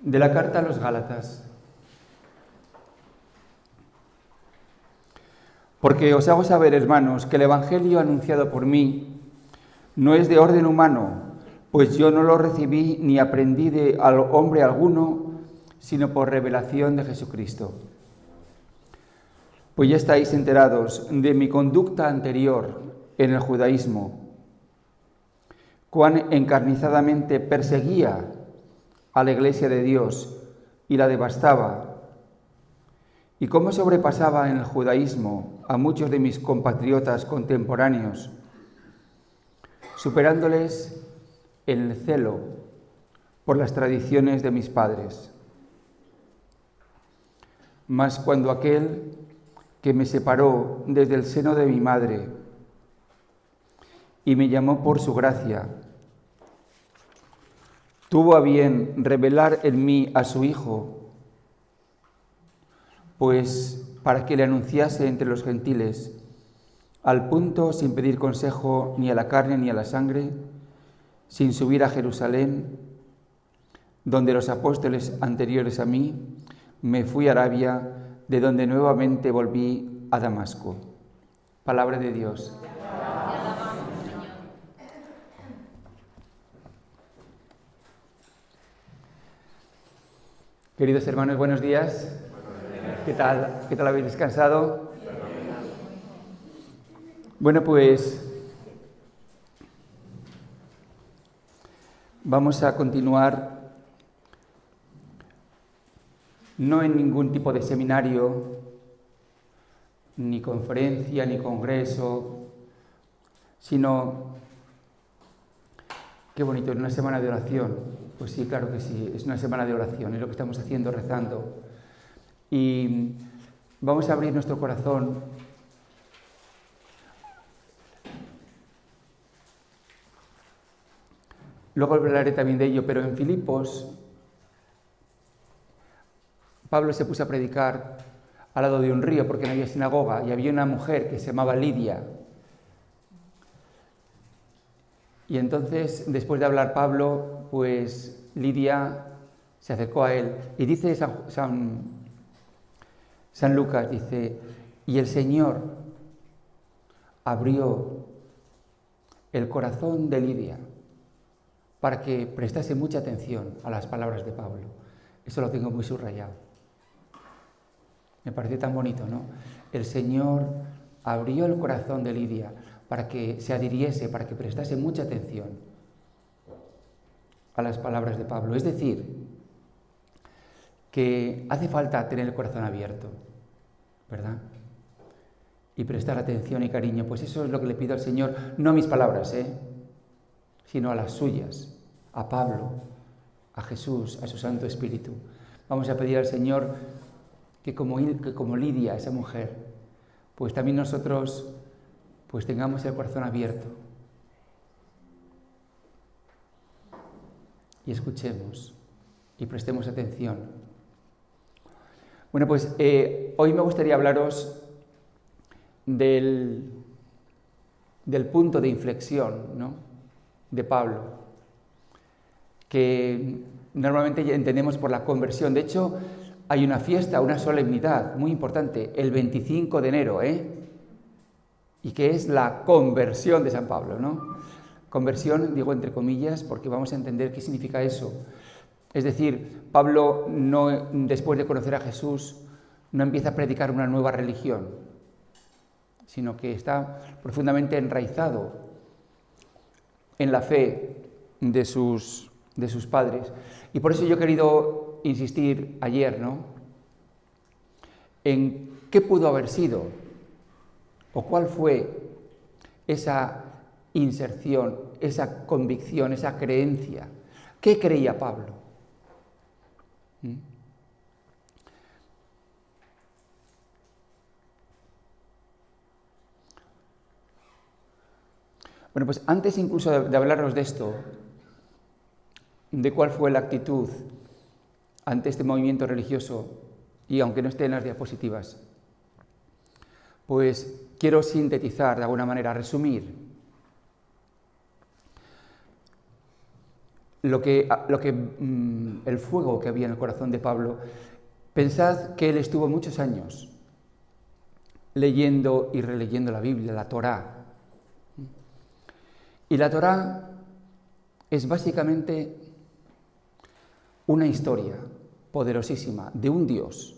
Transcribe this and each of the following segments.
De la carta a los Gálatas. Porque os hago saber, hermanos, que el Evangelio anunciado por mí no es de orden humano, pues yo no lo recibí ni aprendí de hombre alguno, sino por revelación de Jesucristo. Pues ya estáis enterados de mi conducta anterior en el judaísmo, cuán encarnizadamente perseguía a la Iglesia de Dios y la devastaba, y cómo sobrepasaba en el judaísmo a muchos de mis compatriotas contemporáneos, superándoles en el celo por las tradiciones de mis padres. Mas cuando aquel que me separó desde el seno de mi madre y me llamó por su gracia, tuvo a bien revelar en mí a su Hijo, pues para que le anunciase entre los gentiles, al punto sin pedir consejo ni a la carne ni a la sangre, sin subir a Jerusalén, donde los apóstoles anteriores a mí, me fui a Arabia, de donde nuevamente volví a Damasco. Palabra de Dios. Queridos hermanos, buenos días. ¿Qué tal? ¿Qué tal habéis descansado? Bueno, pues vamos a continuar, no en ningún tipo de seminario, ni conferencia, ni congreso, sino, qué bonito, en una semana de oración. Pues sí, claro que sí, es una semana de oración, es lo que estamos haciendo, rezando. Y vamos a abrir nuestro corazón luego hablaré también de ello, pero en Filipos Pablo se puso a predicar al lado de un río porque no había sinagoga y había una mujer que se llamaba Lidia. Y entonces, después de hablar Pablo, pues Lidia se acercó a él y dice San Lucas, dice, y el Señor abrió el corazón de Lidia para que prestase mucha atención a las palabras de Pablo. Eso lo tengo muy subrayado. Me parece tan bonito, ¿no? El Señor abrió el corazón de Lidia para que se adhiriese, para que prestase mucha atención a las palabras de Pablo. Es decir, que hace falta tener el corazón abierto, ¿verdad? Y prestar atención y cariño. Pues eso es lo que le pido al Señor, no a mis palabras, sino a las suyas, a Pablo, a Jesús, a su Santo Espíritu. Vamos a pedir al Señor que como Lidia, esa mujer, pues también nosotros pues tengamos el corazón abierto y escuchemos y prestemos atención. Bueno, pues hoy me gustaría hablaros del punto de inflexión, ¿no?, de Pablo, que normalmente ya entendemos por la conversión. De hecho, hay una fiesta, una solemnidad muy importante, el 25 de enero, y que es la conversión de San Pablo, ¿no? Conversión, digo entre comillas, porque vamos a entender qué significa eso. Es decir, Pablo, no, después de conocer a Jesús, no empieza a predicar una nueva religión, sino que está profundamente enraizado en la fe de sus padres. Y por eso yo he querido insistir ayer, ¿no?, en qué pudo haber sido o cuál fue esa inserción, esa convicción, esa creencia. ¿Qué creía Pablo? Bueno, pues antes incluso de hablaros de esto, de cuál fue la actitud ante este movimiento religioso, y aunque no esté en las diapositivas, pues quiero sintetizar de alguna manera, resumir. el fuego que había en el corazón de Pablo, pensad que él estuvo muchos años leyendo y releyendo la Biblia, la Torá. Y la Torá es básicamente una historia poderosísima de un Dios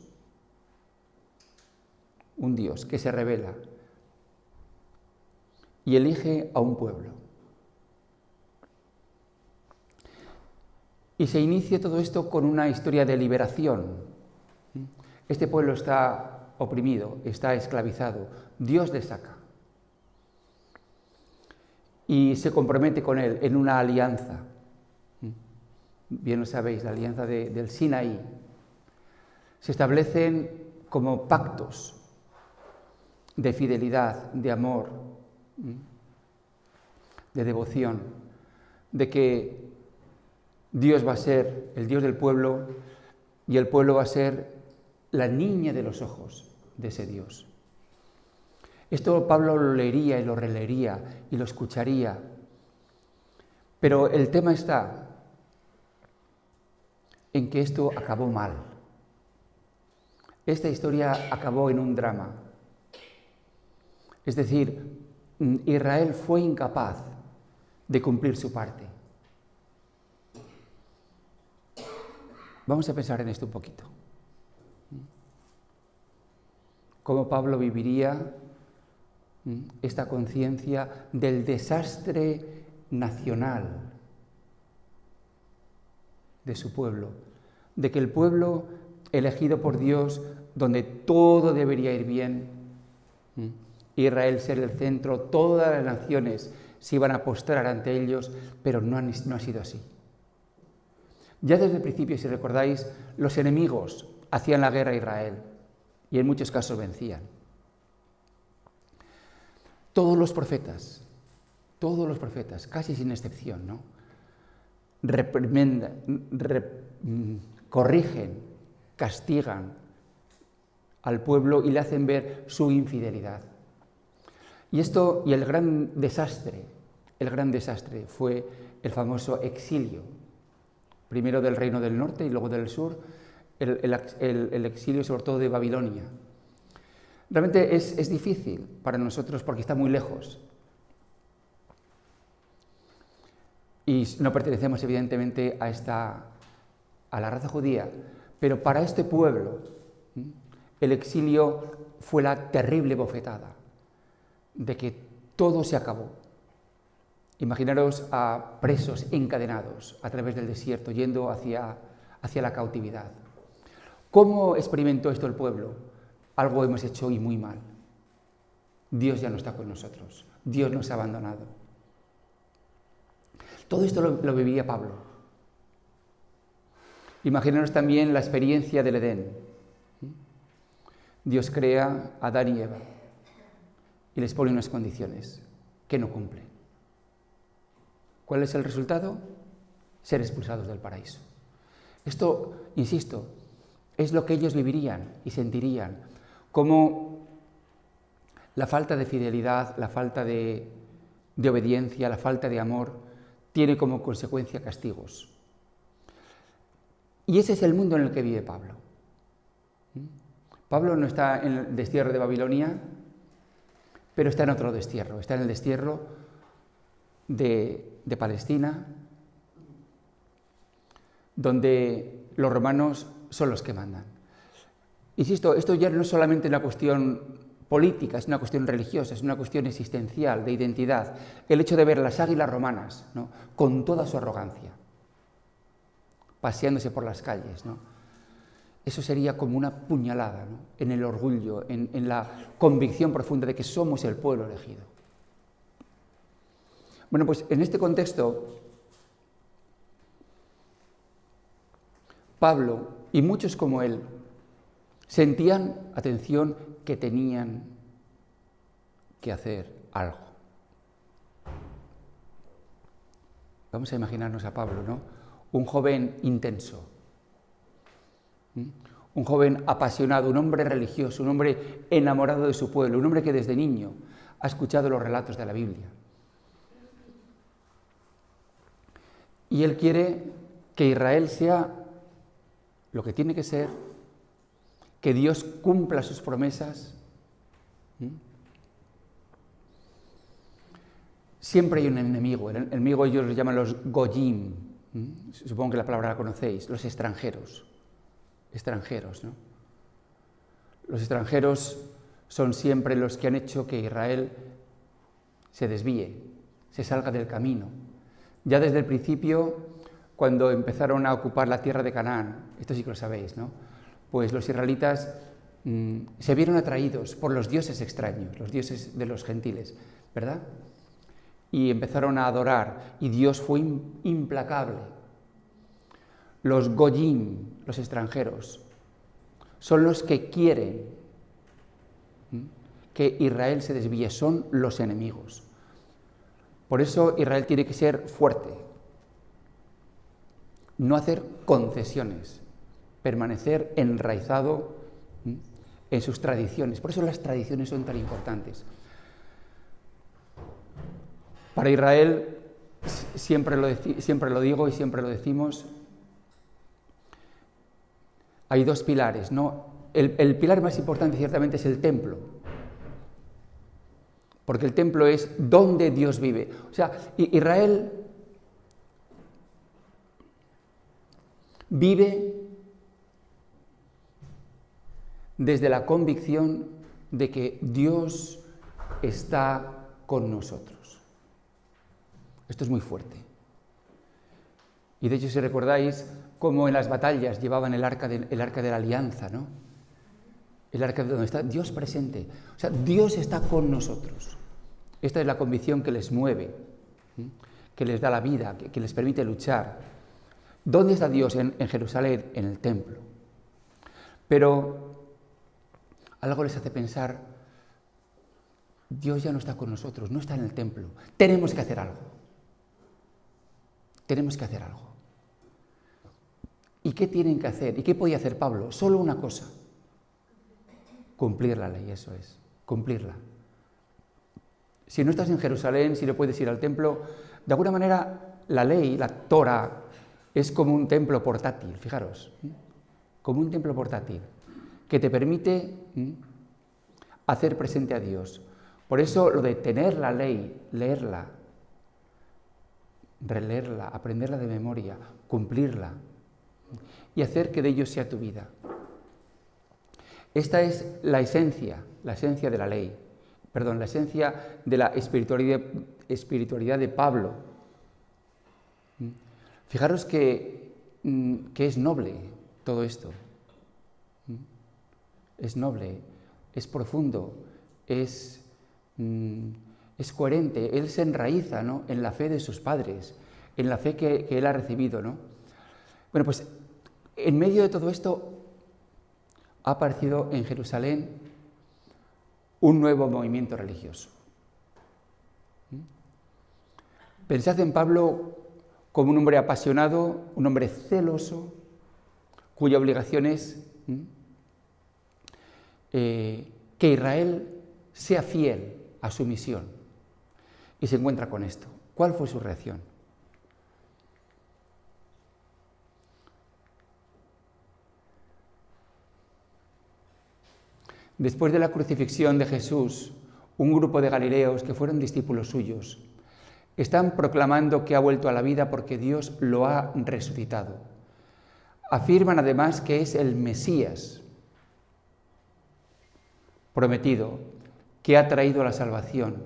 que se revela y elige a un pueblo. Y se inicia todo esto con una historia de liberación. Este pueblo está oprimido, está esclavizado. Dios le saca. Y se compromete con él en una alianza. Bien lo sabéis, la alianza del Sinaí. Se establecen como pactos de fidelidad, de amor, de devoción, de que Dios va a ser el Dios del pueblo y el pueblo va a ser la niña de los ojos de ese Dios. Esto Pablo lo leería y lo releería y lo escucharía, pero el tema está en que esto acabó mal. Esta historia acabó en un drama. Es decir, Israel fue incapaz de cumplir su parte. Vamos a pensar en esto un poquito. ¿Cómo Pablo viviría esta conciencia del desastre nacional de su pueblo? De que el pueblo elegido por Dios, donde todo debería ir bien, Israel ser el centro, todas las naciones se iban a postrar ante ellos, pero no ha sido así. Ya desde el principio, si recordáis, los enemigos hacían la guerra a Israel y en muchos casos vencían. Todos los profetas, casi sin excepción, ¿no? Corrigen, castigan al pueblo y le hacen ver su infidelidad. Y el gran desastre fue el famoso exilio, primero del reino del norte y luego del sur, el exilio sobre todo de Babilonia. Realmente es difícil para nosotros porque está muy lejos. Y no pertenecemos evidentemente a la raza judía, pero para este pueblo el exilio fue la terrible bofetada de que todo se acabó. Imaginaros a presos encadenados a través del desierto, yendo hacia la cautividad. ¿Cómo experimentó esto el pueblo? Algo hemos hecho y muy mal. Dios ya no está con nosotros. Dios nos ha abandonado. Todo esto lo vivía Pablo. Imaginaros también la experiencia del Edén. Dios crea a Adán y Eva y les pone unas condiciones que no cumplen. ¿Cuál es el resultado? Ser expulsados del paraíso. Esto, insisto, es lo que ellos vivirían y sentirían, como la falta de fidelidad, la falta de obediencia, la falta de amor, tiene como consecuencia castigos. Y ese es el mundo en el que vive Pablo. Pablo no está en el destierro de Babilonia, pero está en otro destierro, está en el destierro de Palestina, donde los romanos son los que mandan. Insisto, esto ya no es solamente una cuestión política, es una cuestión religiosa, es una cuestión existencial, de identidad. El hecho de ver las águilas romanas, ¿no?, con toda su arrogancia, paseándose por las calles, ¿no?, eso sería como una puñalada, ¿no?, en el orgullo, en la convicción profunda de que somos el pueblo elegido. Bueno, pues en este contexto, Pablo y muchos como él sentían, atención, que tenían que hacer algo. Vamos a imaginarnos a Pablo, ¿no? Un joven intenso, un joven apasionado, un hombre religioso, un hombre enamorado de su pueblo, un hombre que desde niño ha escuchado los relatos de la Biblia. Y Él quiere que Israel sea lo que tiene que ser, que Dios cumpla sus promesas. Siempre hay un enemigo. El enemigo ellos lo llaman los goyim. Supongo que la palabra la conocéis, los extranjeros. Extranjeros, ¿no? Los extranjeros son siempre los que han hecho que Israel se desvíe, se salga del camino. Ya desde el principio, cuando empezaron a ocupar la tierra de Canaán, esto sí que lo sabéis, ¿no? Pues los israelitas se vieron atraídos por los dioses extraños, los dioses de los gentiles, ¿verdad? Y empezaron a adorar, y Dios fue implacable. Los goyim, los extranjeros, son los que quieren que Israel se desvíe, son los enemigos. Por eso Israel tiene que ser fuerte, no hacer concesiones, permanecer enraizado en sus tradiciones. Por eso las tradiciones son tan importantes. Para Israel, siempre lo digo y siempre lo decimos, hay dos pilares, ¿no? El pilar más importante ciertamente es el templo, porque el templo es donde Dios vive. O sea, Israel vive desde la convicción de que Dios está con nosotros. Esto es muy fuerte. Y de hecho, si recordáis cómo en las batallas llevaban el arca de la alianza, ¿no? El arca donde está Dios presente. O sea, Dios está con nosotros. Esta es la convicción que les mueve, que les da la vida, que les permite luchar. ¿Dónde está Dios? En Jerusalén, en el templo. Pero algo les hace pensar, Dios ya no está con nosotros, no está en el templo. Tenemos que hacer algo. Tenemos que hacer algo. ¿Y qué tienen que hacer? ¿Y qué podía hacer Pablo? Solo una cosa. Cumplir la ley, eso es. Cumplirla. Si no estás en Jerusalén, si no puedes ir al templo, de alguna manera la ley, la Torah, es como un templo portátil, fijaros. Como un templo portátil, que te permite hacer presente a Dios. Por eso lo de tener la ley, leerla, releerla, aprenderla de memoria, cumplirla y hacer que de ello sea tu vida. Esta es la esencia de la ley, la esencia de la espiritualidad de Pablo. Fijaros que es noble todo esto. Es noble, es profundo, es coherente. Él se enraiza, ¿no?, en la fe de sus padres, en la fe que él ha recibido, ¿no? Bueno, pues en medio de todo esto ha aparecido en Jerusalén un nuevo movimiento religioso. Pensad en Pablo como un hombre apasionado, un hombre celoso, cuya obligación es que Israel sea fiel a su misión. Y se encuentra con esto. ¿Cuál fue su reacción? Después de la crucifixión de Jesús, un grupo de galileos que fueron discípulos suyos están proclamando que ha vuelto a la vida porque Dios lo ha resucitado. Afirman además que es el Mesías prometido, que ha traído la salvación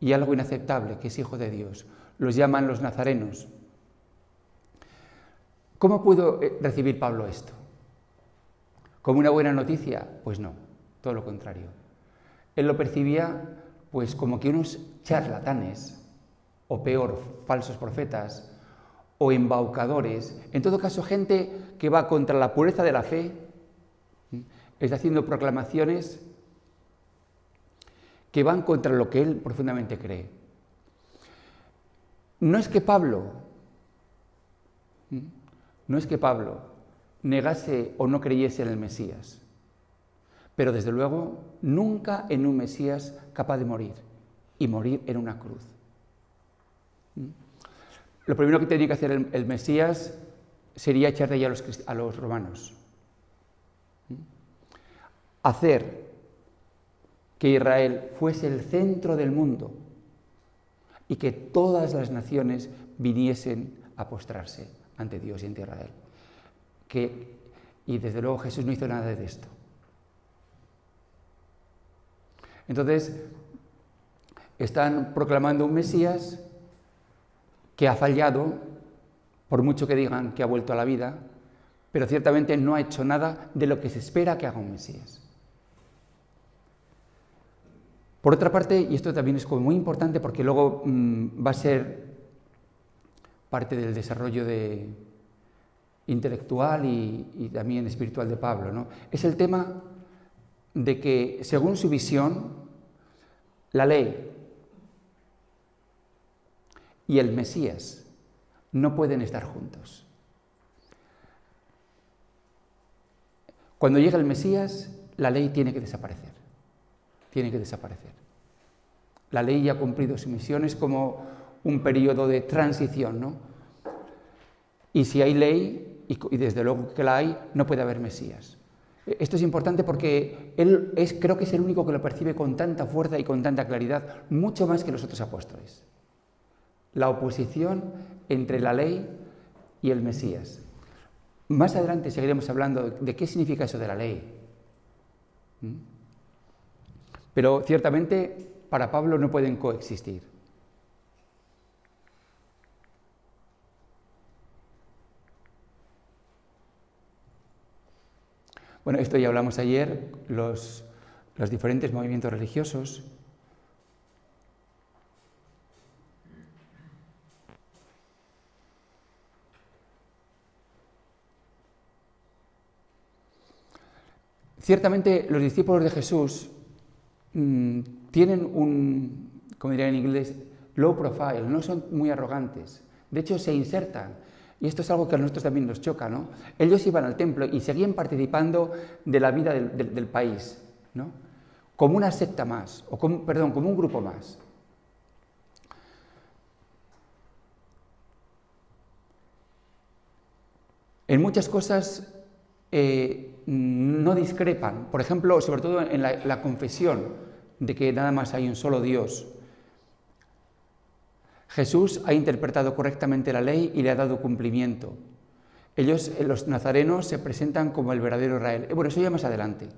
y algo inaceptable, que es Hijo de Dios. Los llaman los nazarenos. ¿Cómo pudo recibir Pablo esto? ¿Como una buena noticia? Pues no, todo lo contrario. Él lo percibía pues como que unos charlatanes, o peor, falsos profetas, o embaucadores, en todo caso gente que va contra la pureza de la fe, está haciendo proclamaciones que van contra lo que él profundamente cree. No es que Pablo negase o no creyese en el Mesías, pero desde luego nunca en un Mesías capaz de morir, y morir en una cruz. lo primero que tenía que hacer el Mesías sería echar de allí a los romanos. Hacer que Israel fuese el centro del mundo y que todas las naciones viniesen a postrarse ante Dios y ante Israel. Y desde luego Jesús no hizo nada de esto. Entonces, están proclamando un Mesías que ha fallado, por mucho que digan que ha vuelto a la vida, pero ciertamente no ha hecho nada de lo que se espera que haga un Mesías. Por otra parte, y esto también es como muy importante porque luego va a ser parte del desarrollo intelectual y también espiritual de Pablo, ¿no? Es el tema de que, según su visión, la ley y el Mesías no pueden estar juntos. Cuando llega el Mesías, la ley tiene que desaparecer. Tiene que desaparecer. La ley ya ha cumplido su misión, es como un periodo de transición, ¿no? Y si hay ley, y desde luego que la hay, no puede haber Mesías. Esto es importante porque creo que es el único que lo percibe con tanta fuerza y con tanta claridad, mucho más que los otros apóstoles. La oposición entre la ley y el Mesías. Más adelante seguiremos hablando de qué significa eso de la ley. Pero ciertamente para Pablo no pueden coexistir. Bueno, esto ya hablamos ayer, los diferentes movimientos religiosos. Ciertamente los discípulos de Jesús tienen un, como diría en inglés, low profile, no son muy arrogantes. De hecho, se insertan. Y esto es algo que a nosotros también nos choca, ¿no? Ellos iban al templo y seguían participando de la vida del país, ¿no? Como una secta más, como un grupo más. En muchas cosas no discrepan. Por ejemplo, sobre todo en la confesión de que nada más hay un solo Dios. Jesús ha interpretado correctamente la ley y le ha dado cumplimiento. Ellos, los nazarenos, se presentan como el verdadero Israel. Bueno, eso ya más adelante.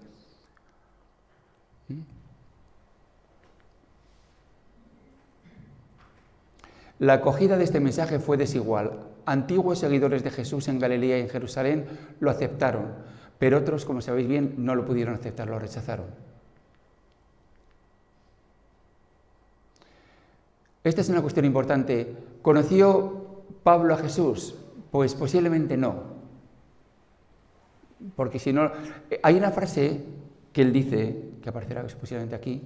La acogida de este mensaje fue desigual. Antiguos seguidores de Jesús en Galilea y en Jerusalén lo aceptaron, pero otros, como sabéis bien, no lo pudieron aceptar, lo rechazaron. Esta es una cuestión importante. ¿Conoció Pablo a Jesús? Pues posiblemente no. Porque si no... Hay una frase que él dice, que aparecerá posiblemente aquí.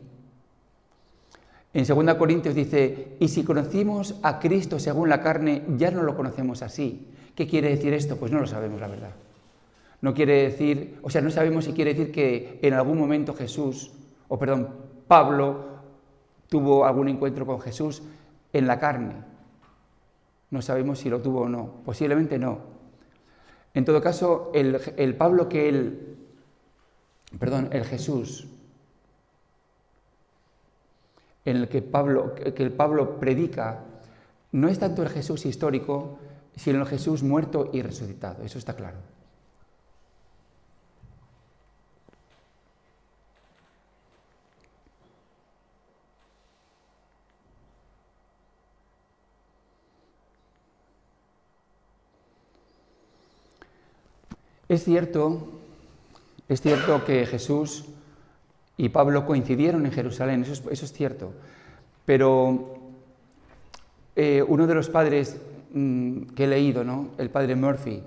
En 2 Corintios dice, y si conocimos a Cristo según la carne, ya no lo conocemos así. ¿Qué quiere decir esto? Pues no lo sabemos, la verdad. No quiere decir, no sabemos si quiere decir que en algún momento Pablo tuvo algún encuentro con Jesús en la carne. No sabemos si lo tuvo o no, posiblemente no. En todo caso, el Jesús en el que el Pablo predica, no es tanto el Jesús histórico, sino el Jesús muerto y resucitado, eso está claro. Es cierto que Jesús y Pablo coincidieron en Jerusalén, eso es cierto, pero uno de los padres que he leído, ¿no? El padre Murphy,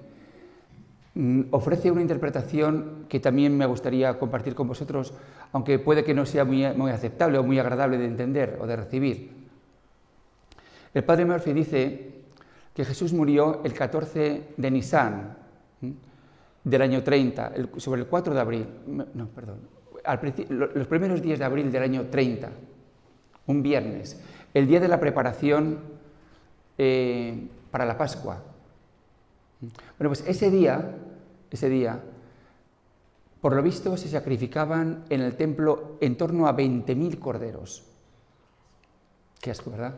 ofrece una interpretación que también me gustaría compartir con vosotros, aunque puede que no sea muy aceptable o muy agradable de entender o de recibir. El padre Murphy dice que Jesús murió el 14 de Nisan del año 30, sobre el 4 de abril, los primeros días de abril del año 30, un viernes, el día de la preparación para la Pascua. Bueno, pues ese día, por lo visto, se sacrificaban en el templo en torno a 20.000 corderos. Qué asco, ¿verdad?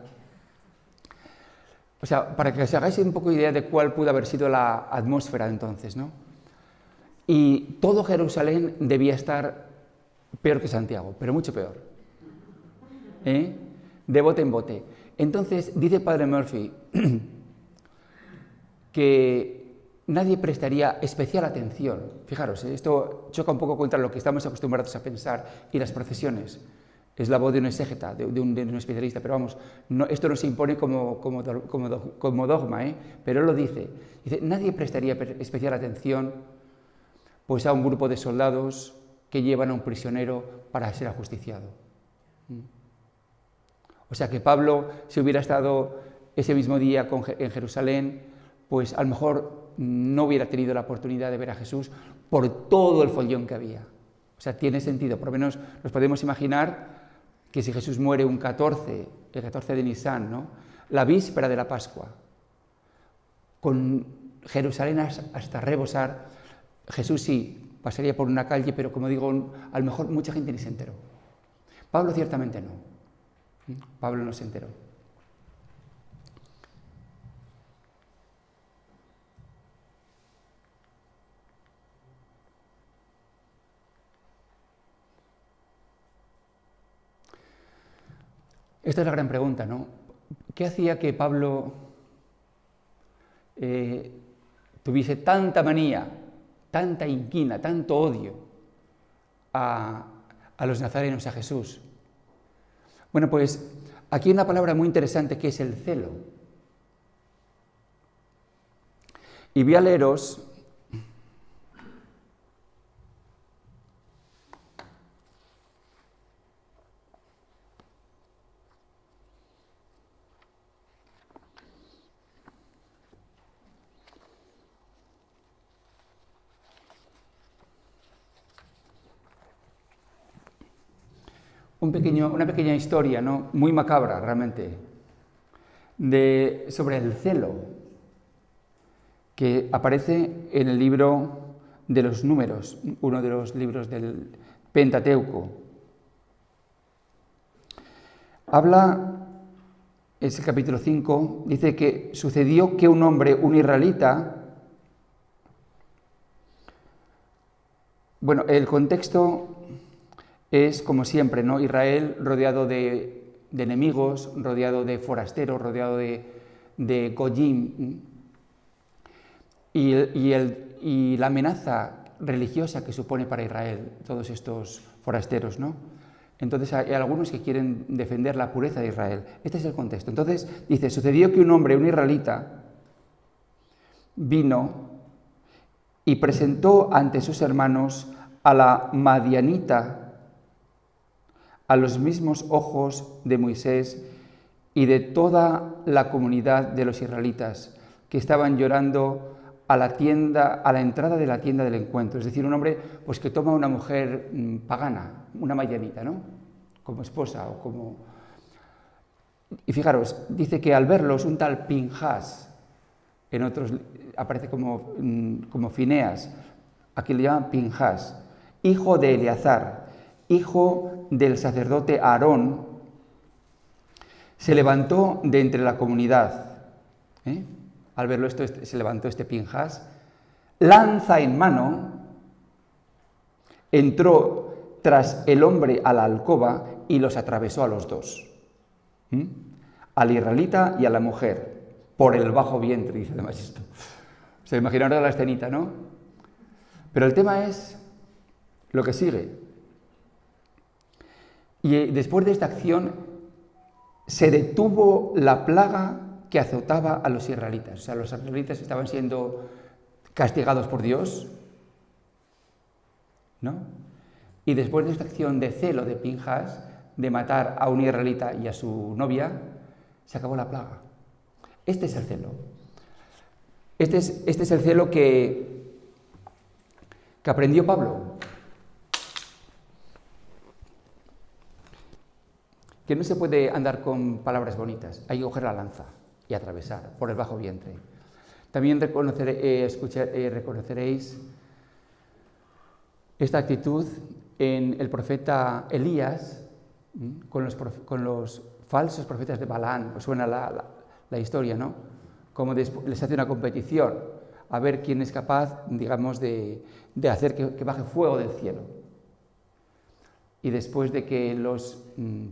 O sea, para que os hagáis un poco idea de cuál pudo haber sido la atmósfera entonces, ¿no? Y todo Jerusalén debía estar peor que Santiago, pero mucho peor. De bote en bote. Entonces, dice Padre Murphy que nadie prestaría especial atención. Fijaros, esto choca un poco contra lo que estamos acostumbrados a pensar y las procesiones. Es la voz de un exégeta, de un especialista, pero vamos, esto no se impone como dogma, pero él lo dice. Dice, nadie prestaría especial atención pues, a un grupo de soldados que llevan a un prisionero para ser ajusticiado. O sea que Pablo, si hubiera estado ese mismo día en Jerusalén, pues a lo mejor no hubiera tenido la oportunidad de ver a Jesús por todo el follón que había. O sea, tiene sentido, por lo menos nos podemos imaginar que si Jesús muere el 14 de Nisan, ¿no? La víspera de la Pascua, con Jerusalén hasta rebosar, Jesús sí pasaría por una calle, pero como digo, a lo mejor mucha gente ni se enteró. Pablo ciertamente no. Pablo no se enteró. Esta es la gran pregunta, ¿no? ¿Qué hacía que Pablo tuviese tanta manía, tanta inquina, tanto odio a los nazarenos, a Jesús? Bueno, pues aquí hay una palabra muy interesante que es el celo. Y voy a leeros una pequeña historia, ¿no? Muy macabra realmente, sobre el celo, que aparece en el libro de los Números, uno de los libros del Pentateuco. Es el capítulo 5, dice que sucedió que un hombre, un israelita, bueno, el contexto es como siempre, ¿no? Israel rodeado de enemigos, rodeado de forasteros, rodeado de goyim, y la amenaza religiosa que supone para Israel todos estos forasteros, ¿no? Entonces hay algunos que quieren defender la pureza de Israel. Este es el contexto. Entonces dice, sucedió que un hombre, un israelita, vino y presentó ante sus hermanos a la madianita a los mismos ojos de Moisés y de toda la comunidad de los israelitas que estaban llorando a la entrada de la tienda del encuentro. Es decir, un hombre pues, que toma a una mujer pagana, una madianita, ¿no? Como esposa o como... Y fijaros, dice que al verlos un tal Pinjas, en otros aparece como Fineas, aquí le llaman Pinjas, hijo de Eleazar, hijo del sacerdote Aarón, se levantó de entre la comunidad. Al verlo esto, se levantó este Pinjas, lanza en mano, entró tras el hombre a la alcoba y los atravesó a los dos, al israelita y a la mujer, por el bajo vientre, dice además esto. Se imaginaron la escenita, ¿no? Pero el tema es lo que sigue. Y después de esta acción se detuvo la plaga que azotaba a los israelitas. O sea, los israelitas estaban siendo castigados por Dios, ¿no? Y después de esta acción de celo de Pinjas, de matar a un israelita y a su novia, se acabó la plaga. Este es el celo. Este es el celo que aprendió Pablo. Que no se puede andar con palabras bonitas, hay que coger la lanza. y atravesar por el bajo vientre. También reconoceréis esta actitud en el profeta Elías, con los falsos profetas de Balaán. Os suena la historia, ¿no? Cómo les hace una competición a ver quién es capaz, digamos, de hacer que baje fuego del cielo. Y después de que los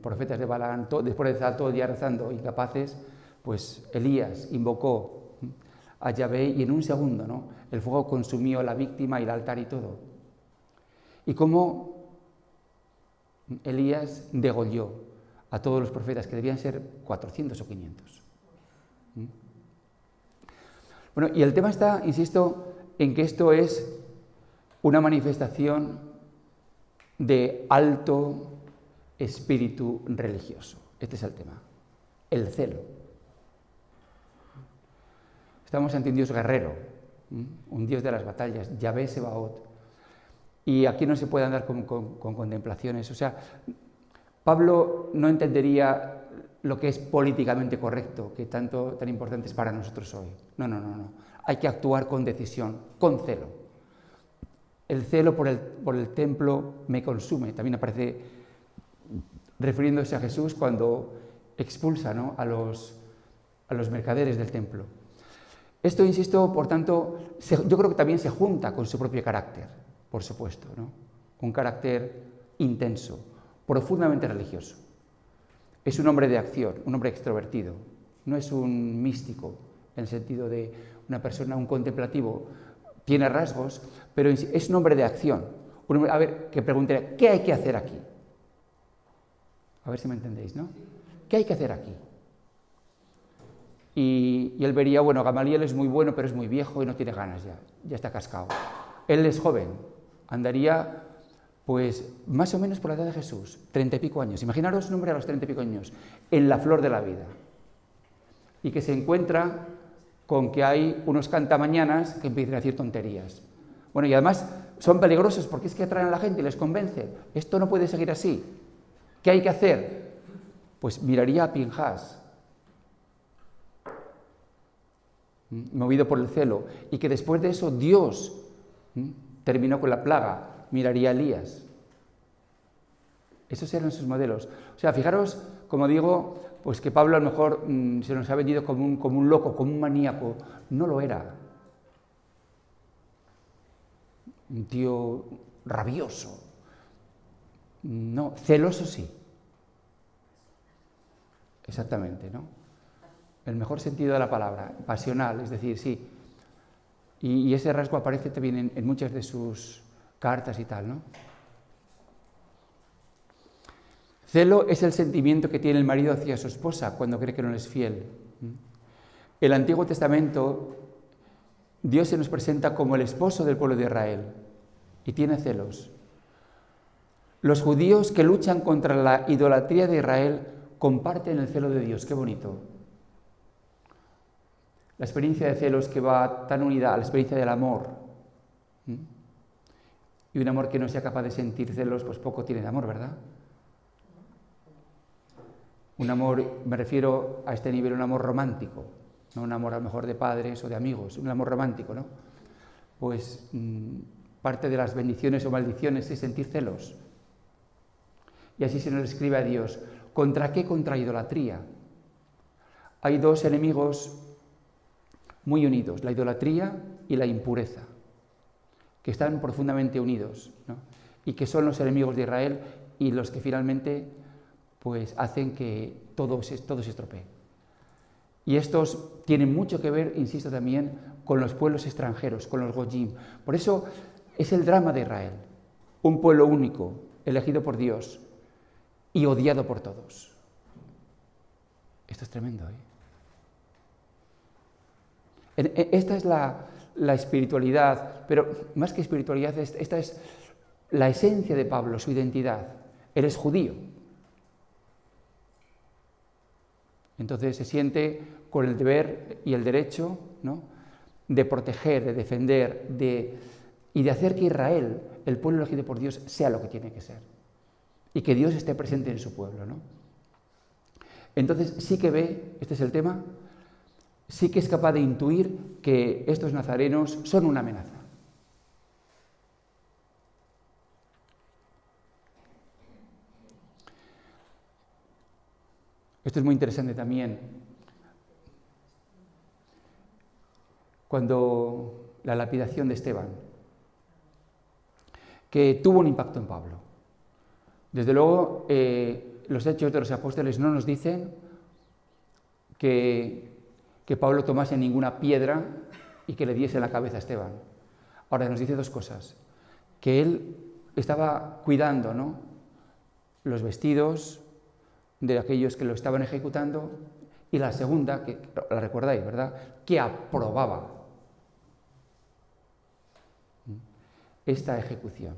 profetas de Balaán, después de estar todo el día rezando, incapaces, pues Elías invocó a Yahvé y en un segundo, ¿no?, el fuego consumió la víctima y el altar y todo. Y cómo Elías degolló a todos los profetas, que debían ser 400 o 500. Bueno, y el tema está, insisto, en que esto es una manifestación de alto espíritu religioso. Este es el tema, el celo. Estamos ante un Dios guerrero, un Dios de las batallas, Yahvé Sebaot. Y aquí no se puede andar con contemplaciones. O sea, Pablo no entendería lo que es políticamente correcto, que tan importante es para nosotros hoy. No. Hay que actuar con decisión, con celo. El celo por el templo me consume. También aparece refiriéndose a Jesús cuando expulsa, ¿no?, a los mercaderes del templo. Esto, insisto, por tanto, yo creo que también se junta con su propio carácter, por supuesto, ¿no? Un carácter intenso, profundamente religioso. Es un hombre de acción, un hombre extrovertido. No es un místico, en el sentido de una persona, un contemplativo. Tiene rasgos, pero es un hombre de acción. Un hombre, a ver, que preguntaría, ¿qué hay que hacer aquí? A ver si me entendéis, ¿no? ¿Qué hay que hacer aquí? Y él vería, bueno, Gamaliel es muy bueno, pero es muy viejo y no tiene ganas ya está cascado. Él es joven, andaría pues más o menos por la edad de Jesús, 30 y pico años. Imaginaros un hombre a los 30 y pico años, en la flor de la vida, y que se encuentra con que hay unos cantamañanas que empiezan a decir tonterías. Bueno, y además son peligrosos porque es que atraen a la gente y les convencen. Esto no puede seguir así. ¿Qué hay que hacer? Pues miraría a Pinjas, movido por el celo, y que después de eso Dios terminó con la plaga. Miraría a Elías. Esos eran sus modelos. O sea, fijaros, como digo, pues que Pablo a lo mejor se nos ha vendido como un loco, como un maníaco. No lo era. Un tío rabioso. No, celoso sí. Exactamente, ¿no? El mejor sentido de la palabra, pasional, es decir, sí. Y ese rasgo aparece también en muchas de sus cartas y tal, ¿no? Celo es el sentimiento que tiene el marido hacia su esposa cuando cree que no le es fiel. En el Antiguo Testamento, Dios se nos presenta como el esposo del pueblo de Israel y tiene celos. Los judíos que luchan contra la idolatría de Israel comparten el celo de Dios. Qué bonito. La experiencia de celos que va tan unida a la experiencia del amor. Y un amor que no sea capaz de sentir celos, pues poco tiene de amor, ¿verdad? Un amor, me refiero a este nivel, un amor romántico, no un amor a lo mejor de padres o de amigos, un amor romántico, ¿no? Pues parte de las bendiciones o maldiciones es sentir celos. Y así se nos escribe a Dios. ¿Contra qué? Contra idolatría. Hay dos enemigos muy unidos, la idolatría y la impureza, que están profundamente unidos, ¿no? Y que son los enemigos de Israel y los que finalmente pues hacen que todo se estropee. Y estos tienen mucho que ver, insisto también, con los pueblos extranjeros, con los Goyim. Por eso es el drama de Israel, un pueblo único, elegido por Dios y odiado por todos. Esto es tremendo, ¿eh? Esta es la espiritualidad, pero más que espiritualidad, esta es la esencia de Pablo, su identidad. Él es judío. Entonces se siente con el deber y el derecho, ¿no?, de proteger, de defender, y de hacer que Israel, el pueblo elegido por Dios, sea lo que tiene que ser. Y que Dios esté presente en su pueblo, ¿no? Entonces sí que ve, este es el tema, sí que es capaz de intuir que estos nazarenos son una amenaza. Esto es muy interesante también. Cuando la lapidación de Esteban, que tuvo un impacto en Pablo. Desde luego, los Hechos de los Apóstoles no nos dicen que Pablo tomase ninguna piedra y que le diese en la cabeza a Esteban. Ahora nos dice dos cosas: que él estaba cuidando, ¿no?, los vestidos de aquellos que lo estaban ejecutando, y la segunda, que la recordáis, ¿verdad?, que aprobaba esta ejecución.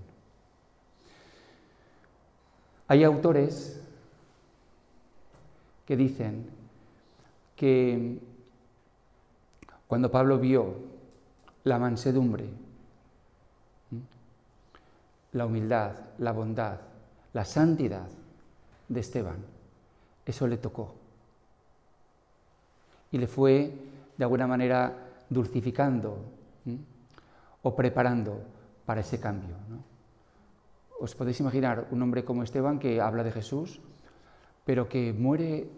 Hay autores que dicen que cuando Pablo vio la mansedumbre, la humildad, la bondad, la santidad de Esteban, eso le tocó y le fue de alguna manera dulcificando o preparando para ese cambio, ¿no? Os podéis imaginar un hombre como Esteban, que habla de Jesús, pero que muere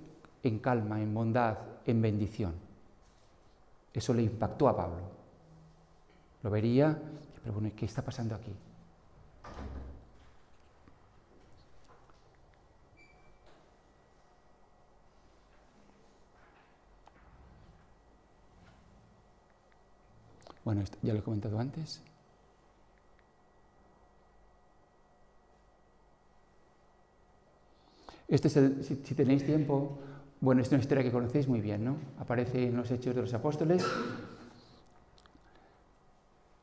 en calma, en bondad, en bendición. Eso le impactó a Pablo. Lo vería, pero bueno, ¿qué está pasando aquí? Bueno, esto ya lo he comentado antes. Este es si tenéis tiempo, bueno, es una historia que conocéis muy bien, ¿no? Aparece en los Hechos de los Apóstoles.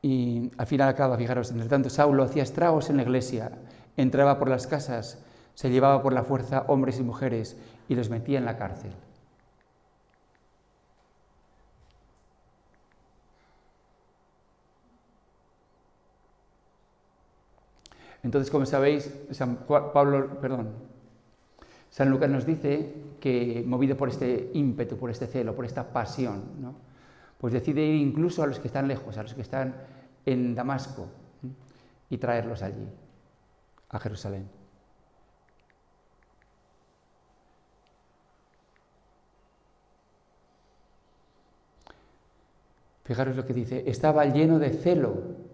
Y al final acaba, fijaros, entre tanto Saulo hacía estragos en la iglesia, entraba por las casas, se llevaba por la fuerza hombres y mujeres y los metía en la cárcel. Entonces, como sabéis, San Lucas nos dice que, movido por este ímpetu, por este celo, por esta pasión, ¿no?, pues decide ir incluso a los que están lejos, a los que están en Damasco, y traerlos allí, a Jerusalén. Fijaros lo que dice: estaba lleno de celo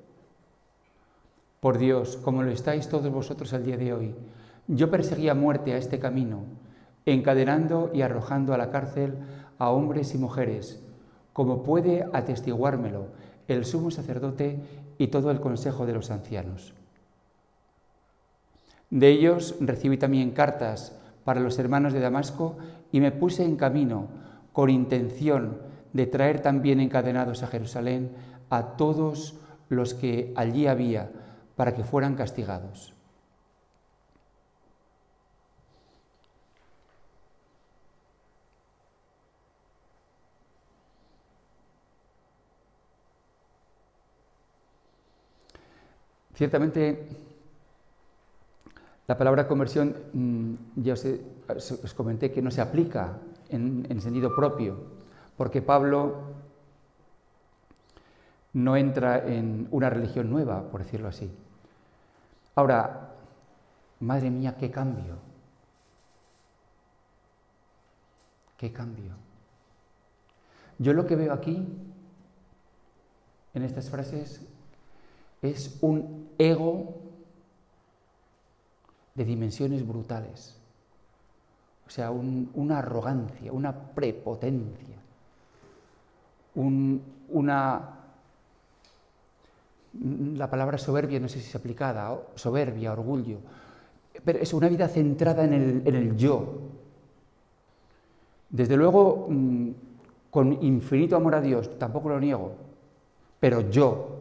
por Dios, como lo estáis todos vosotros al día de hoy. Yo perseguía a muerte a este camino, encadenando y arrojando a la cárcel a hombres y mujeres, como puede atestiguármelo el sumo sacerdote y todo el consejo de los ancianos. De ellos recibí también cartas para los hermanos de Damasco y me puse en camino con intención de traer también encadenados a Jerusalén a todos los que allí había, para que fueran castigados. Ciertamente, la palabra conversión, ya os comenté que no se aplica en sentido propio, porque Pablo no entra en una religión nueva, por decirlo así. Ahora, madre mía, qué cambio. Qué cambio. Yo lo que veo aquí, en estas frases, es un ego de dimensiones brutales. O sea, una arrogancia, una prepotencia, la palabra soberbia, no sé si es aplicada, soberbia, orgullo, pero es una vida centrada en el yo. Desde luego, con infinito amor a Dios, tampoco lo niego, pero yo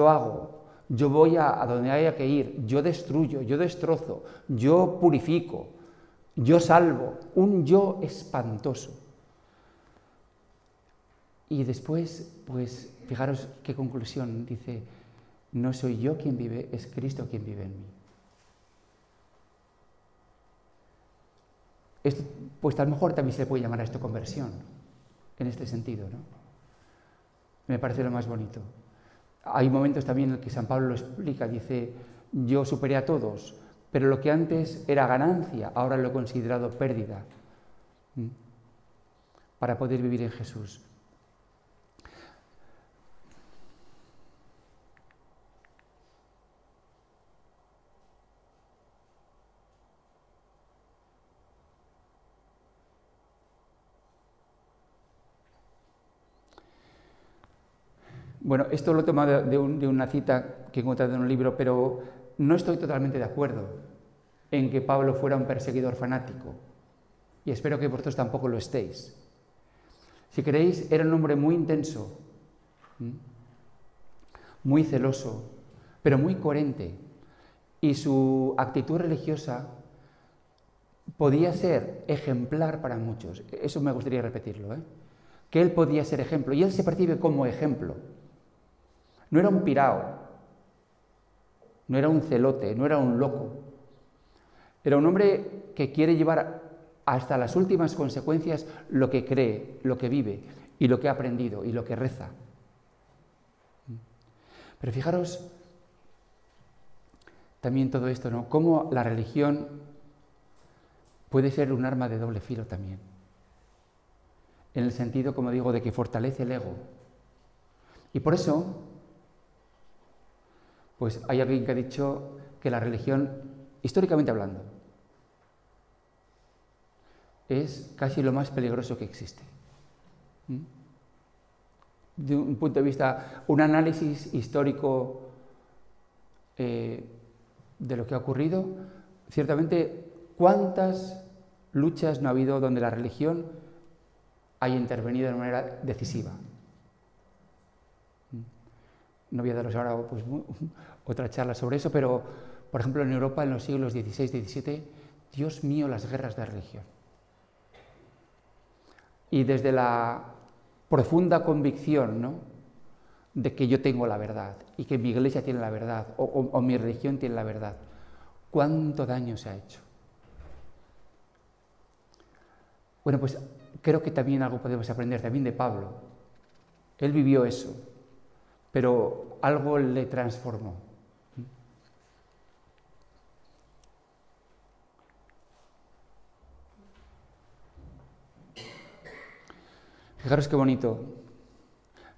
hago, yo voy a donde haya que ir, yo destruyo, yo destrozo, yo purifico, yo salvo, un yo espantoso. Y después, pues, fijaros qué conclusión, dice: no soy yo quien vive, es Cristo quien vive en mí. esto, pues a lo mejor también se le puede llamar a esto conversión, en este sentido, ¿no? Me parece lo más bonito. Hay momentos también en que San Pablo lo explica, dice, yo superé a todos, pero lo que antes era ganancia, ahora lo he considerado pérdida, para poder vivir en Jesús. Bueno, esto lo he tomado de una cita que he encontrado en un libro, pero no estoy totalmente de acuerdo en que Pablo fuera un perseguidor fanático, y espero que vosotros tampoco lo estéis. Si queréis, era un hombre muy intenso, muy celoso, pero muy coherente, y su actitud religiosa podía ser ejemplar para muchos. Eso me gustaría repetirlo, que él podía ser ejemplo, y él se percibe como ejemplo. No era un pirao, no era un celote, no era un loco. Era un hombre que quiere llevar hasta las últimas consecuencias lo que cree, lo que vive y lo que ha aprendido y lo que reza. Pero fijaros también todo esto, ¿no? Cómo la religión puede ser un arma de doble filo también. En el sentido, como digo, de que fortalece el ego. Y por eso, pues hay alguien que ha dicho que la religión, históricamente hablando, es casi lo más peligroso que existe. De un punto de vista, un análisis histórico de lo que ha ocurrido, ciertamente, ¿cuántas luchas no ha habido donde la religión haya intervenido de manera decisiva? No voy a daros ahora pues, otra charla sobre eso, pero, por ejemplo, en Europa en los siglos XVI y XVII, Dios mío, las guerras de religión. Y desde la profunda convicción, ¿no?, de que yo tengo la verdad y que mi iglesia tiene la verdad o mi religión tiene la verdad, ¿cuánto daño se ha hecho? Bueno, pues creo que también algo podemos aprender también de Pablo. Él vivió eso, pero algo le transformó. Fijaros qué bonito.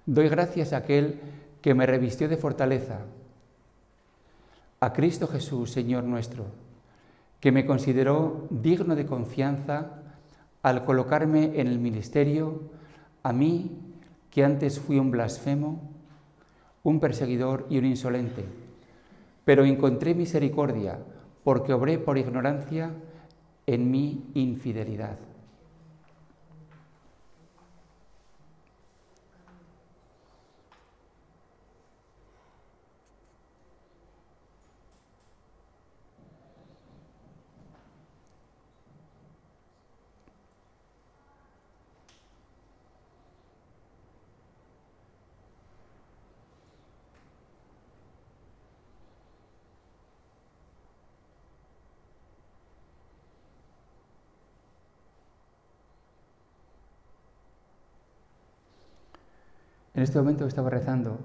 Doy gracias a aquel que me revistió de fortaleza, a Cristo Jesús, Señor nuestro, que me consideró digno de confianza al colocarme en el ministerio, a mí, que antes fui un blasfemo, un perseguidor y un insolente, pero encontré misericordia porque obré por ignorancia en mi infidelidad. En este momento estaba rezando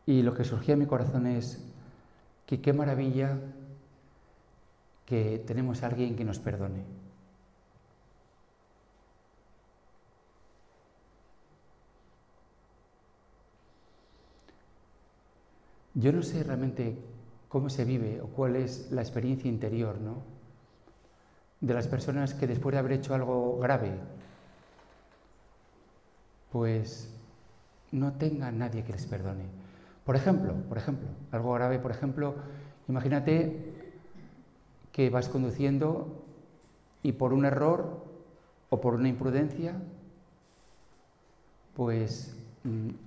y lo que surgía en mi corazón es que qué maravilla que tenemos a alguien que nos perdone. Yo no sé realmente cómo se vive o cuál es la experiencia interior, ¿no?, de las personas que después de haber hecho algo grave, pues no tengan nadie que les perdone. Por ejemplo, algo grave, por ejemplo, imagínate que vas conduciendo y por un error o por una imprudencia, pues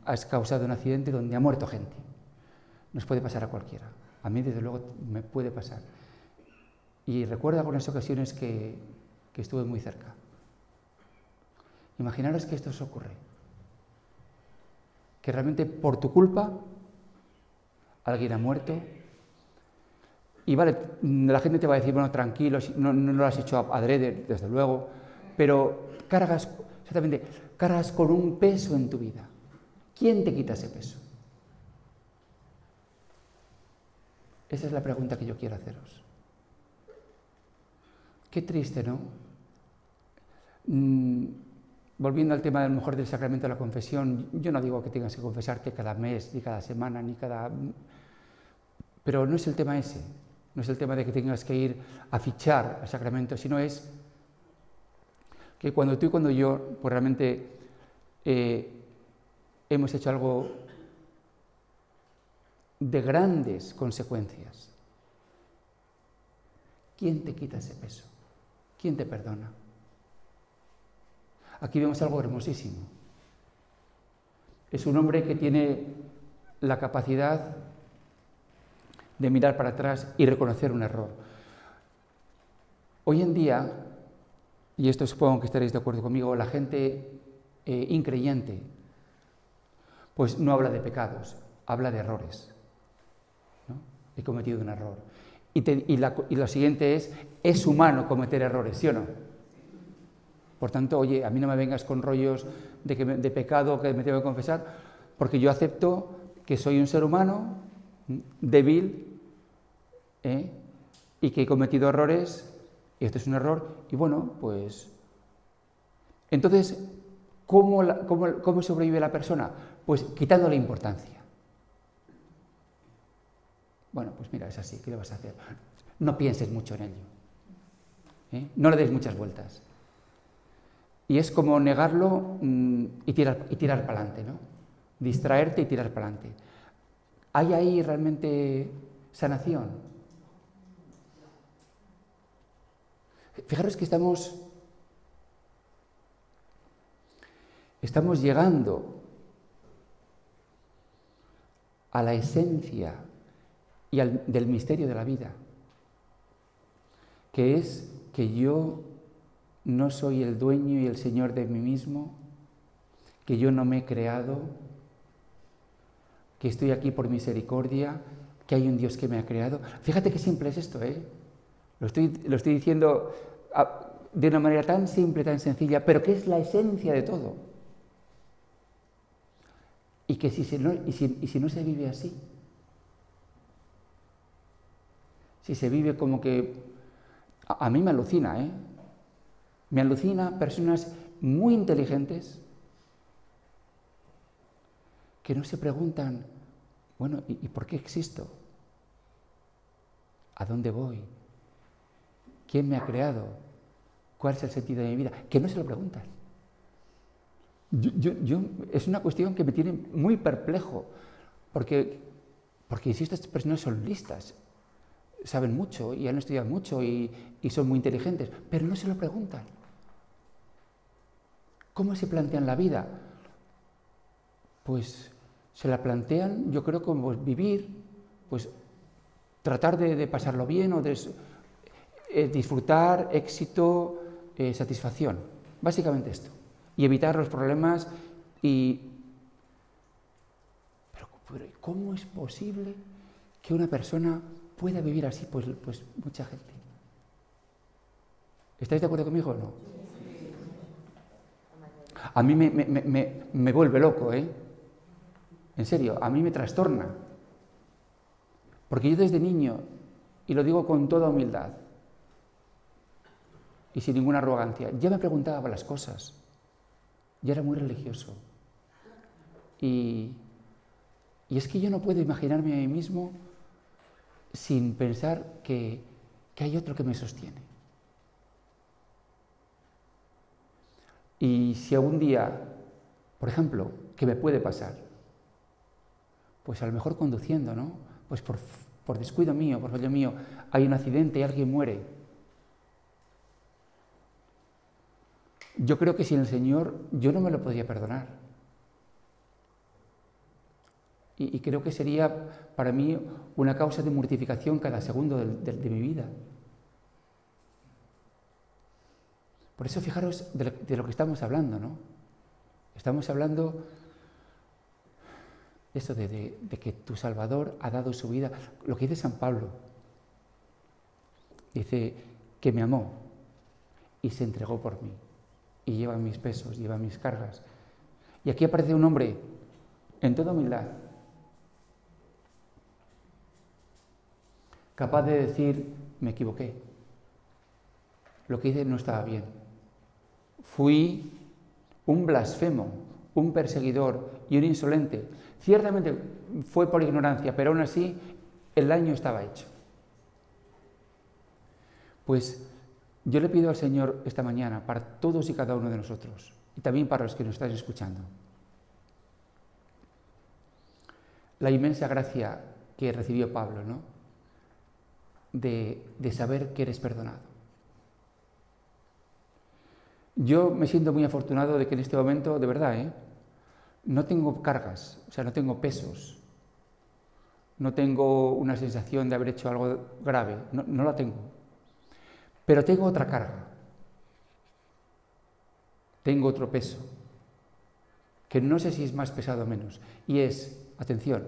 has causado un accidente donde ha muerto gente. Nos puede pasar a cualquiera. A mí, desde luego, me puede pasar. Y recuerdo algunas ocasiones que estuve muy cerca. Imaginaros que esto os ocurre. Que realmente por tu culpa alguien ha muerto Y vale, la gente te va a decir, bueno, tranquilo, no lo has hecho adrede, desde luego, pero cargas con un peso en tu vida. ¿Quién te quita ese peso? Esa es la pregunta que yo quiero haceros. Qué triste, ¿no? Volviendo al tema a lo mejor del sacramento de la confesión, yo no digo que tengas que confesarte cada mes, ni cada semana, ni cada... Pero no es el tema ese, no es el tema de que tengas que ir a fichar al sacramento, sino es que cuando tú y cuando yo, pues realmente hemos hecho algo de grandes consecuencias, ¿quién te quita ese peso? ¿Quién te perdona? Aquí vemos algo hermosísimo. Es un hombre que tiene la capacidad de mirar para atrás y reconocer un error. Hoy en día, y esto supongo que estaréis de acuerdo conmigo, la gente increyente, pues no habla de pecados, habla de errores, ¿no? He cometido un error. Y lo siguiente es humano cometer errores, ¿sí o no? Por tanto, oye, a mí no me vengas con rollos de pecado que me tengo que confesar, porque yo acepto que soy un ser humano débil, y que he cometido errores, y esto es un error, y bueno, pues... Entonces, ¿cómo sobrevive la persona? Pues quitándole importancia. Bueno, pues mira, es así, ¿qué le vas a hacer? No pienses mucho en ello, no le des muchas vueltas. Y es como negarlo y tirar para adelante, ¿no? Distraerte y tirar para adelante. ¿Hay ahí realmente sanación? Fijaros que estamos llegando a la esencia y del misterio de la vida, que es que yo no soy el dueño y el señor de mí mismo, que yo no me he creado, que estoy aquí por misericordia, que hay un Dios que me ha creado. Fíjate qué simple es esto, ¿eh? Lo estoy diciendo de una manera tan simple, tan sencilla, pero que es la esencia de todo. Y que si no se vive así, si se vive como que... A mí me alucina, ¿eh? Me alucina personas muy inteligentes que no se preguntan, bueno, ¿y por qué existo? ¿A dónde voy? ¿Quién me ha creado? ¿Cuál es el sentido de mi vida? Que no se lo preguntan. Es una cuestión que me tiene muy perplejo, porque insisto, estas personas son listas, saben mucho y han estudiado mucho y son muy inteligentes, pero no se lo preguntan. ¿Cómo se plantean la vida? Pues se la plantean, yo creo, como vivir, pues tratar de pasarlo bien o de disfrutar, éxito, satisfacción. Básicamente esto. Y evitar los problemas Pero ¿cómo es posible que una persona pueda vivir así? Pues mucha gente. ¿Estáis de acuerdo conmigo o no? A mí me vuelve loco, ¿eh? En serio, a mí me trastorna. Porque yo desde niño, y lo digo con toda humildad y sin ninguna arrogancia, ya me preguntaba las cosas. Ya era muy religioso. Y es que yo no puedo imaginarme a mí mismo sin pensar que hay otro que me sostiene. Y si algún día, por ejemplo, que me puede pasar, pues a lo mejor conduciendo, ¿no? Pues por descuido mío, por fallo mío, hay un accidente y alguien muere. Yo creo que sin el Señor yo no me lo podría perdonar. Y creo que sería para mí una causa de mortificación cada segundo de mi vida. Por eso fijaros de lo que estamos hablando, ¿no? Estamos hablando eso de que tu Salvador ha dado su vida, lo que dice San Pablo, Dice que me amó y se entregó por mí. Y lleva mis pesos, lleva mis cargas. Y aquí aparece un hombre en toda humildad, capaz de decir, me equivoqué. Lo que hice no estaba bien. Fui un blasfemo, un perseguidor y un insolente. Ciertamente fue por ignorancia, pero aún así el daño estaba hecho. Pues yo le pido al Señor esta mañana, para todos y cada uno de nosotros, y también para los que nos están escuchando, la inmensa gracia que recibió Pablo, ¿no? De saber que eres perdonado. Yo me siento muy afortunado de que en este momento, de verdad, no tengo cargas, o sea, no tengo pesos, no tengo una sensación de haber hecho algo grave, no la tengo. Pero tengo otra carga, tengo otro peso, que no sé si es más pesado o menos, y es, atención,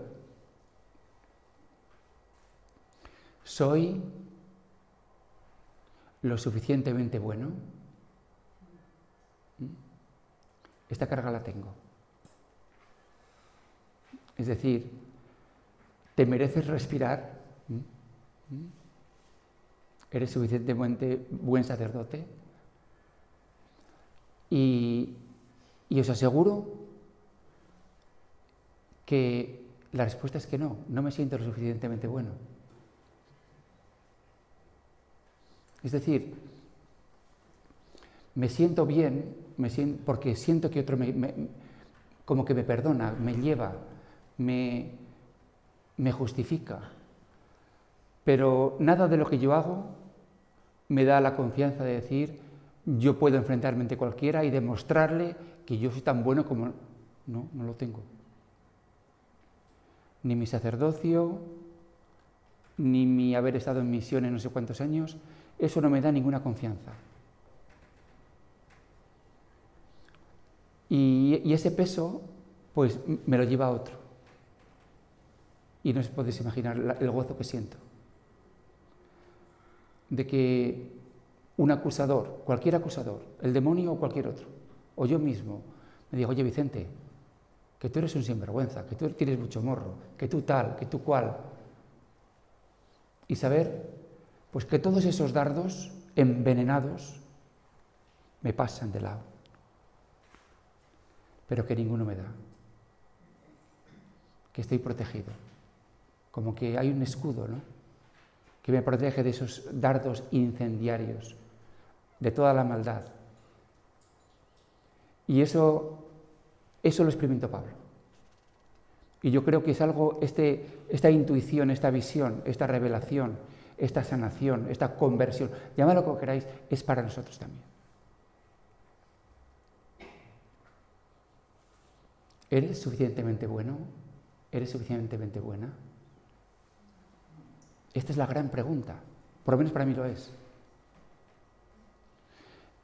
¿soy lo suficientemente bueno? Esta carga la tengo. Es decir, ¿te mereces respirar? ¿Eres suficientemente buen sacerdote? Y os aseguro que la respuesta es que no me siento lo suficientemente bueno. Es decir, me siento bien, porque siento que otro como que me perdona, me lleva, me justifica. Pero nada de lo que yo hago me da la confianza de decir, yo puedo enfrentarme ante cualquiera y demostrarle que yo soy tan bueno como... No lo tengo. Ni mi sacerdocio, ni mi haber estado en misión en no sé cuántos años, eso no me da ninguna confianza. Y ese peso, pues me lo lleva a otro. Y no os podéis imaginar el gozo que siento. De que un acusador, cualquier acusador, el demonio o cualquier otro, o yo mismo, me diga, oye Vicente, que tú eres un sinvergüenza, que tú tienes mucho morro, que tú tal, que tú cual. Y saber, pues que todos esos dardos envenenados me pasan de lado, pero que ninguno me da, que estoy protegido, como que hay un escudo, ¿no?, que me protege de esos dardos incendiarios, de toda la maldad. Y eso lo experimentó Pablo. Y yo creo que es algo, esta intuición, esta visión, esta revelación, esta sanación, esta conversión, llamadlo como queráis, es para nosotros también. ¿Eres suficientemente bueno? ¿Eres suficientemente buena? Esta es la gran pregunta, por lo menos para mí lo es.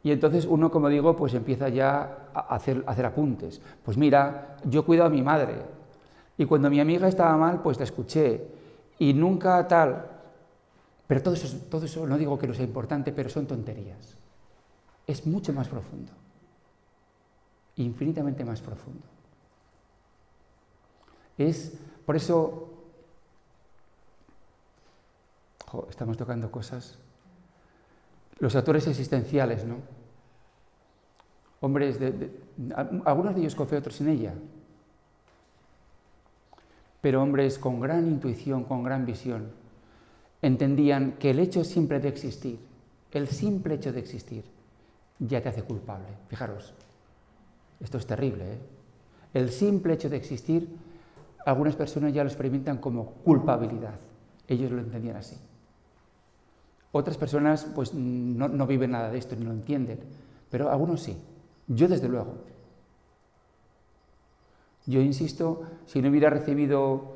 Y entonces uno, como digo, pues empieza ya a hacer apuntes. Pues mira, yo cuido a mi madre, y cuando mi amiga estaba mal, pues la escuché, y nunca tal. Pero todo eso no digo que no sea importante, pero son tonterías. Es mucho más profundo, infinitamente más profundo. Por eso, estamos tocando cosas. Los actores existenciales, ¿no? Hombres, algunos de ellos con fe, otros sin ella. Pero hombres con gran intuición, con gran visión, entendían que el hecho simple de existir, el simple hecho de existir, ya te hace culpable. Fijaros, esto es terrible, ¿eh? El simple hecho de existir, algunas personas ya lo experimentan como culpabilidad. Ellos lo entendían así. Otras personas pues no viven nada de esto, ni lo entienden, pero algunos sí. Yo desde luego. Yo insisto, si no hubiera recibido,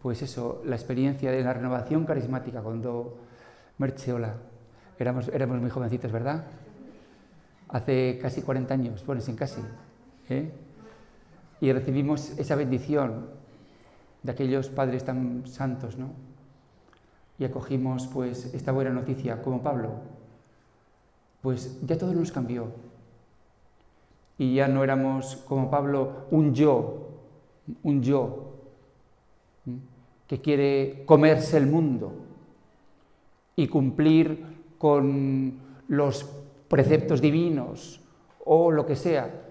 pues eso, la experiencia de la renovación carismática cuando Merche, hola, éramos muy jovencitos, ¿verdad? Hace casi 40 años, bueno, sin casi, ¿eh? Y recibimos esa bendición de aquellos padres tan santos, ¿no? y acogimos pues esta buena noticia como Pablo, pues ya todo nos cambió. Y ya no éramos como Pablo un yo que quiere comerse el mundo y cumplir con los preceptos divinos o lo que sea,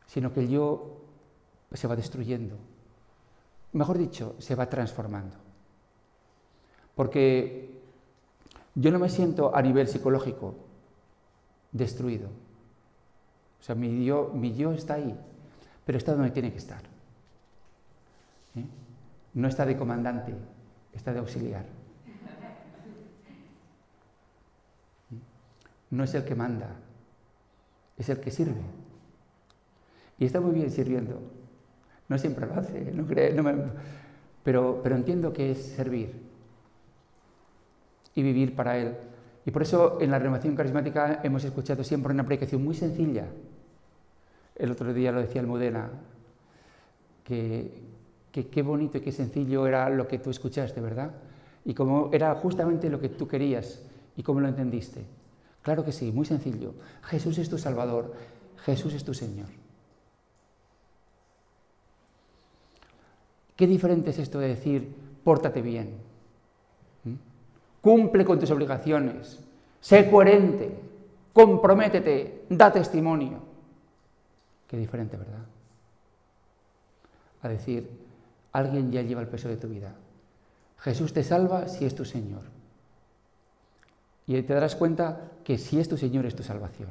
sino que el yo se va destruyendo. Mejor dicho, se va transformando. Porque yo no me siento a nivel psicológico destruido. O sea, mi yo está ahí, pero está donde tiene que estar. No está de comandante, está de auxiliar. No es el que manda, es el que sirve. Y está muy bien sirviendo. No siempre lo hace, pero entiendo que es servir y vivir para Él. Y por eso en la renovación carismática hemos escuchado siempre una predicación muy sencilla. El otro día lo decía Almudena, que qué bonito y qué sencillo era lo que tú escuchaste, ¿verdad? Y cómo era justamente lo que tú querías y cómo lo entendiste. Claro que sí, muy sencillo. Jesús es tu Salvador, Jesús es tu Señor. Qué diferente es esto de decir, pórtate bien, cumple con tus obligaciones, sé coherente, comprométete, da testimonio. Qué diferente, ¿verdad? A decir, alguien ya lleva el peso de tu vida. Jesús te salva si es tu Señor. Y te darás cuenta que si es tu Señor es tu salvación.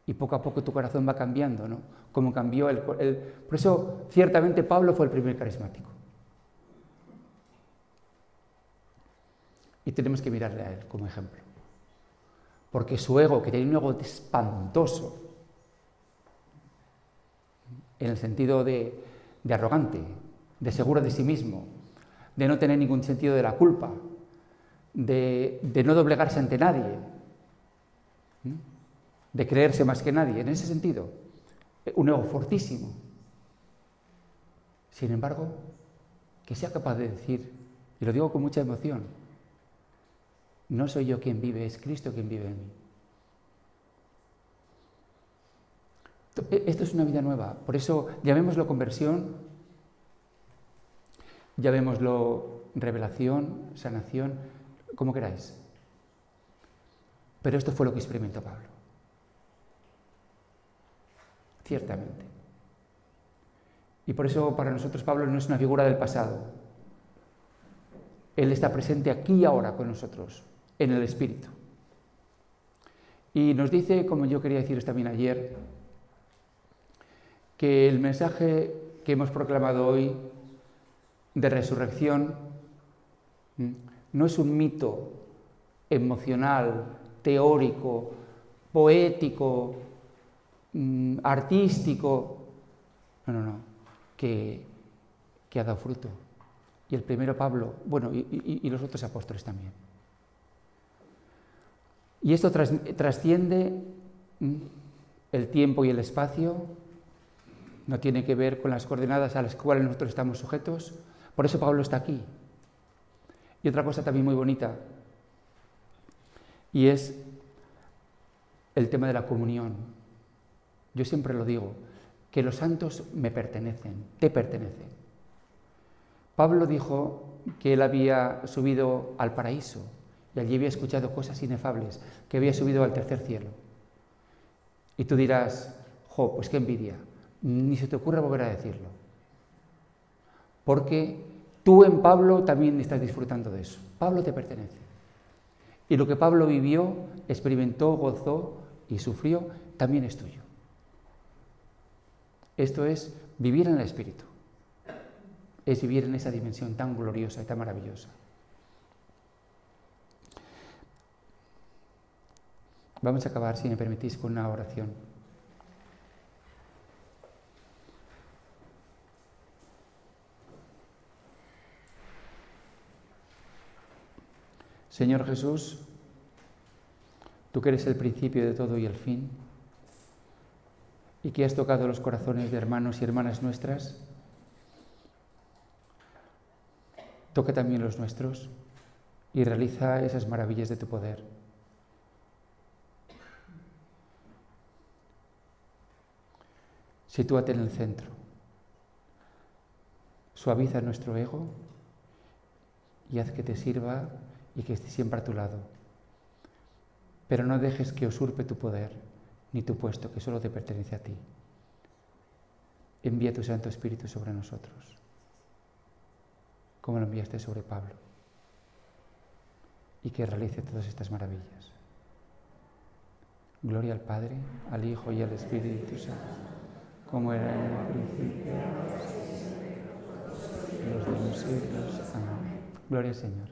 Y poco a poco tu corazón va cambiando, ¿no? Como cambió Por eso, ciertamente, Pablo fue el primer carismático. Y tenemos que mirarle a él como ejemplo. Porque su ego, que tenía un ego espantoso, en el sentido de arrogante, de seguro de sí mismo, de no tener ningún sentido de la culpa, de no doblegarse ante nadie, de creerse más que nadie, en ese sentido, un ego fortísimo. Sin embargo, que sea capaz de decir, y lo digo con mucha emoción, no soy yo quien vive, es Cristo quien vive en mí. Esto es una vida nueva, por eso llamémoslo conversión, llamémoslo revelación, sanación, como queráis. Pero esto fue lo que experimentó Pablo. Ciertamente. Y por eso para nosotros Pablo no es una figura del pasado. Él está presente aquí y ahora con nosotros, en el Espíritu. Y nos dice, como yo quería deciros también ayer, que el mensaje que hemos proclamado hoy de resurrección no es un mito emocional, teórico, poético, artístico, no, que ha dado fruto. Y el primero Pablo, bueno, y los otros apóstoles también. Y esto trasciende el tiempo y el espacio, no tiene que ver con las coordenadas a las cuales nosotros estamos sujetos, por eso Pablo está aquí. Y otra cosa también muy bonita, y es el tema de la comunión. Yo siempre lo digo, que los santos me pertenecen, te pertenecen. Pablo dijo que él había subido al paraíso y allí había escuchado cosas inefables, que había subido al tercer cielo. Y tú dirás, pues qué envidia, ni se te ocurra volver a decirlo. Porque tú en Pablo también estás disfrutando de eso. Pablo te pertenece. Y lo que Pablo vivió, experimentó, gozó y sufrió, también es tuyo. Esto es vivir en el Espíritu. Es vivir en esa dimensión tan gloriosa y tan maravillosa. Vamos a acabar, si me permitís, con una oración. Señor Jesús, tú que eres el principio de todo y el fin, y que has tocado los corazones de hermanos y hermanas nuestras, Toca también los nuestros y realiza esas maravillas de tu poder. Sitúate en el centro. Suaviza nuestro ego y haz que te sirva y que esté siempre a tu lado. Pero no dejes que usurpe tu poder ni tu puesto, que solo te pertenece a ti. Envía tu Santo Espíritu sobre nosotros, como lo enviaste sobre Pablo, y que realice todas estas maravillas. Gloria al Padre, al Hijo y al Espíritu Santo, como era en el principio, los de los siglos. Amén. Gloria al Señor.